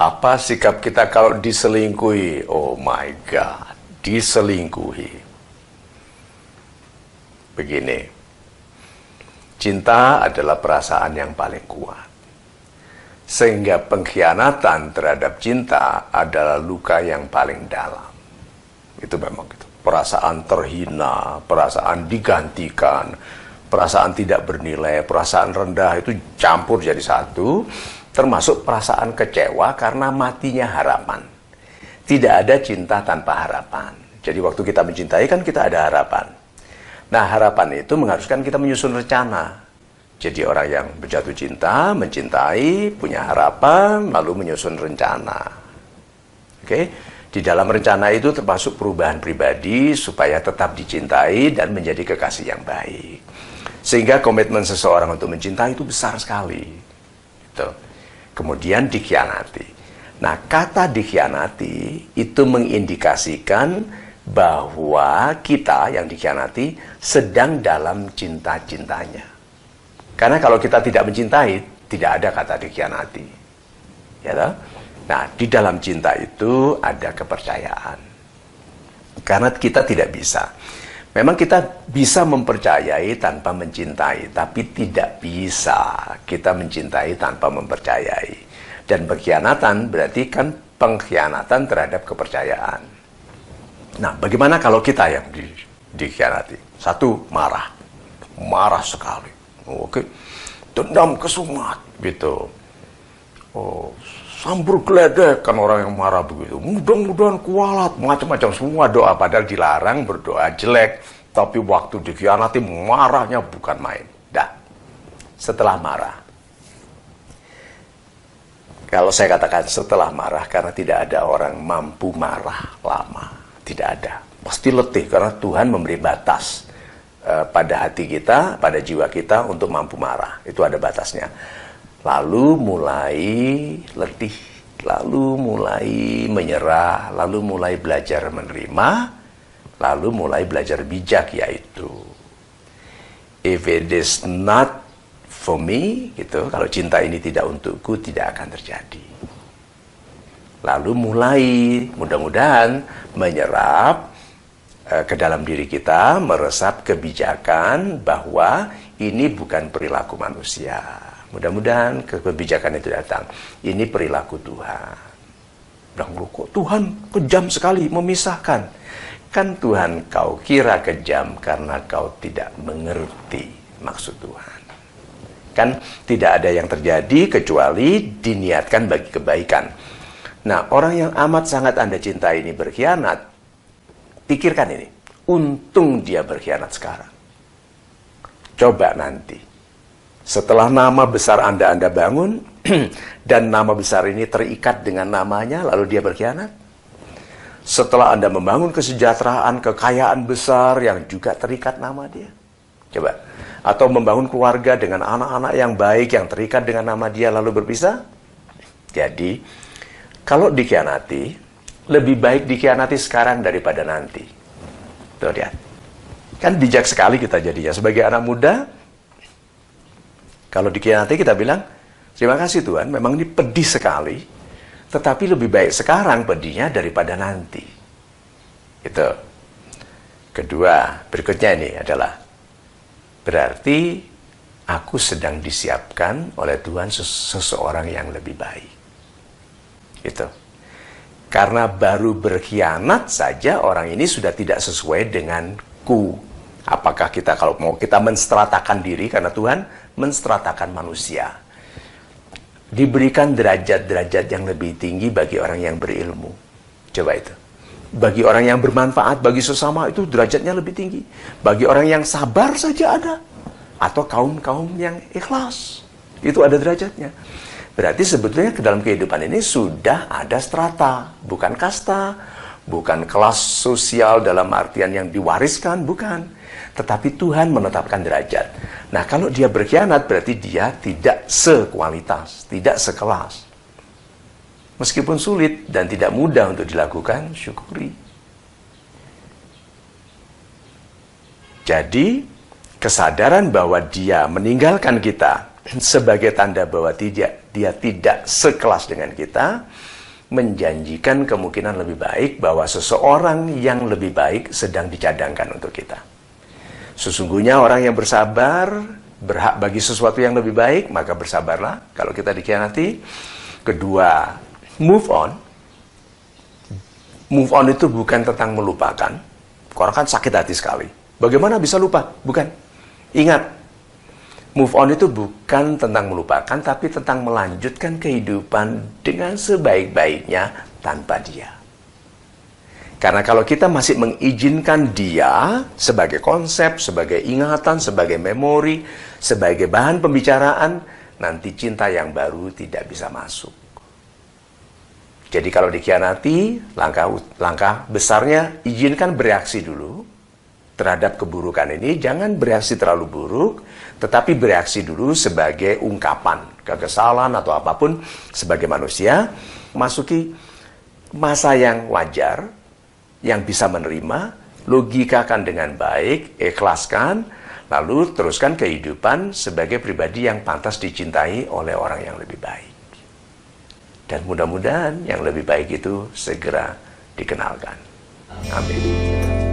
Apa sikap kita kalau diselingkuhi? Oh my God, diselingkuhi. Begini, cinta adalah perasaan yang paling kuat. Sehingga pengkhianatan terhadap cinta adalah luka yang paling dalam. Itu memang gitu. Perasaan terhina, perasaan digantikan, perasaan tidak bernilai, perasaan rendah itu campur jadi satu, termasuk perasaan kecewa karena matinya harapan. Tidak ada cinta tanpa harapan. Jadi waktu kita mencintai kan kita ada harapan. Nah, harapan itu mengharuskan kita menyusun rencana. Jadi orang yang berjatuh cinta, mencintai, punya harapan, lalu menyusun rencana. Oke? Di dalam rencana itu termasuk perubahan pribadi supaya tetap dicintai dan menjadi kekasih yang baik. Sehingga komitmen seseorang untuk mencintai itu besar sekali. Gitu. Kemudian dikhianati. Nah, kata dikhianati itu mengindikasikan bahwa kita yang dikhianati sedang dalam cinta-cintanya. Karena kalau kita tidak mencintai, tidak ada kata dikhianati. Ya toh? Nah, di dalam cinta itu ada kepercayaan. Karena kita tidak bisa. Memang kita bisa mempercayai tanpa mencintai, tapi tidak bisa kita mencintai tanpa mempercayai. Dan pengkhianatan berarti kan pengkhianatan terhadap kepercayaan. Nah, bagaimana kalau kita yang dikhianati? Satu, marah. Marah sekali. Oke, dendam kesumat gitu. Oh, sambur geledek kan orang yang marah begitu. Mudah-mudahan kualat, macam-macam semua doa padahal dilarang berdoa jelek. Tapi waktu dikhianati marahnya bukan main. Dah, setelah marah. Kalau saya katakan setelah marah, karena tidak ada orang mampu marah lama, tidak ada. Pasti letih karena Tuhan memberi batas. Pada hati kita, pada jiwa kita untuk mampu marah. Itu ada batasnya. Lalu mulai letih, lalu mulai menyerah, lalu mulai belajar menerima, lalu mulai belajar bijak, yaitu if it is not for me, gitu, kalau cinta ini tidak untukku, tidak akan terjadi. Lalu mulai mudah-mudahan menyerap ke dalam diri kita, meresap kebijakan bahwa ini bukan perilaku manusia. Mudah-mudahan kebijakan itu datang. Ini perilaku Tuhan. Bilang, kok Tuhan kejam sekali memisahkan. Kan Tuhan kau kira kejam karena kau tidak mengerti maksud Tuhan. Kan tidak ada yang terjadi kecuali diniatkan bagi kebaikan. Nah, orang yang amat sangat Anda cintai ini berkhianat, pikirkan ini, untung dia berkhianat sekarang. Coba nanti, setelah nama besar Anda bangun, dan nama besar ini terikat dengan namanya, lalu dia berkhianat. Setelah Anda membangun kesejahteraan, kekayaan besar yang juga terikat nama dia. Coba. Atau membangun keluarga dengan anak-anak yang baik, yang terikat dengan nama dia, lalu berpisah. Jadi, kalau dikhianati, lebih baik dikhianati sekarang daripada nanti. Tuh, lihat. Kan bijak sekali kita jadinya. Sebagai anak muda, kalau dikhianati kita bilang, terima kasih Tuhan, memang ini pedih sekali. Tetapi lebih baik sekarang pedihnya daripada nanti. Itu. Kedua, berikutnya ini adalah, berarti aku sedang disiapkan oleh Tuhan seseorang yang lebih baik. Itu. Karena baru berkhianat saja orang ini sudah tidak sesuai denganku. Apakah kita, kalau mau kita menstratakan diri, karena Tuhan menstratakan manusia. Diberikan derajat-derajat yang lebih tinggi bagi orang yang berilmu. Coba itu. Bagi orang yang bermanfaat, bagi sesama itu derajatnya lebih tinggi. Bagi orang yang sabar saja ada. Atau kaum-kaum yang ikhlas. Itu ada derajatnya. Berarti sebetulnya ke dalam kehidupan ini sudah ada strata, bukan kasta, bukan kelas sosial dalam artian yang diwariskan, bukan. Tetapi Tuhan menetapkan derajat. Nah, kalau dia berkhianat berarti dia tidak sekualitas, tidak sekelas. Meskipun sulit dan tidak mudah untuk dilakukan, syukuri. Jadi, kesadaran bahwa dia meninggalkan kita sebagai tanda bahwa dia tidak sekelas dengan kita, menjanjikan kemungkinan lebih baik bahwa seseorang yang lebih baik sedang dicadangkan untuk kita. Sesungguhnya orang yang bersabar berhak bagi sesuatu yang lebih baik, maka bersabarlah kalau kita dikhianati. Kedua, move on. Move on itu bukan tentang melupakan. Orang kan sakit hati sekali. Bagaimana bisa lupa? Bukan. Ingat, move on itu bukan tentang melupakan, tapi tentang melanjutkan kehidupan dengan sebaik-baiknya tanpa dia. Karena kalau kita masih mengizinkan dia sebagai konsep, sebagai ingatan, sebagai memori, sebagai bahan pembicaraan, nanti cinta yang baru tidak bisa masuk. Jadi kalau dikhianati, langkah besarnya izinkan bereaksi dulu terhadap keburukan ini. Jangan bereaksi terlalu buruk, tetapi bereaksi dulu sebagai ungkapan kekesalan atau apapun sebagai manusia. Masuki masa yang wajar, yang bisa menerima, logikakan dengan baik, ikhlaskan, lalu teruskan kehidupan sebagai pribadi yang pantas dicintai oleh orang yang lebih baik. Dan mudah-mudahan yang lebih baik itu segera dikenalkan. Amin.